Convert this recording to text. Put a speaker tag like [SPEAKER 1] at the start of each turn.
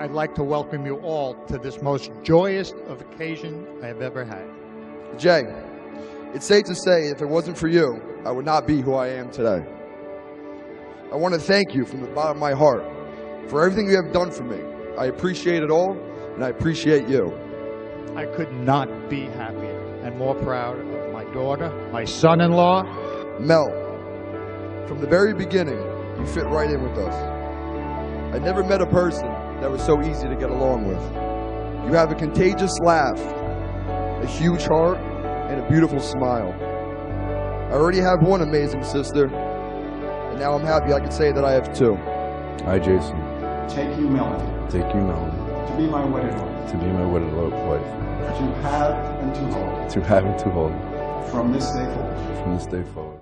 [SPEAKER 1] I'd like to welcome you all to this most joyous of occasion I have ever had.
[SPEAKER 2] Jay, it's safe to say if it wasn't for you, I would not be who I am today. I want to thank you from the bottom of my heart for everything you have done for me. I appreciate it all, and I appreciate you.
[SPEAKER 1] I could not be happier and more proud of my daughter, my son-in-law.
[SPEAKER 2] Mel, from the very beginning, you fit right in with us. I never met a person that was so easy to get along with. You have a contagious laugh, a huge heart, and a beautiful smile. I already have one amazing sister, and now I'm happy I can say that I have two.
[SPEAKER 3] I, Jason,
[SPEAKER 4] take you, Melanie,
[SPEAKER 3] take you, Melanie,
[SPEAKER 4] to be my wedded wife,
[SPEAKER 3] to be my wedded wife,
[SPEAKER 4] to have and to hold,
[SPEAKER 3] to have and to hold,
[SPEAKER 4] from this day forward.
[SPEAKER 3] from this day forward.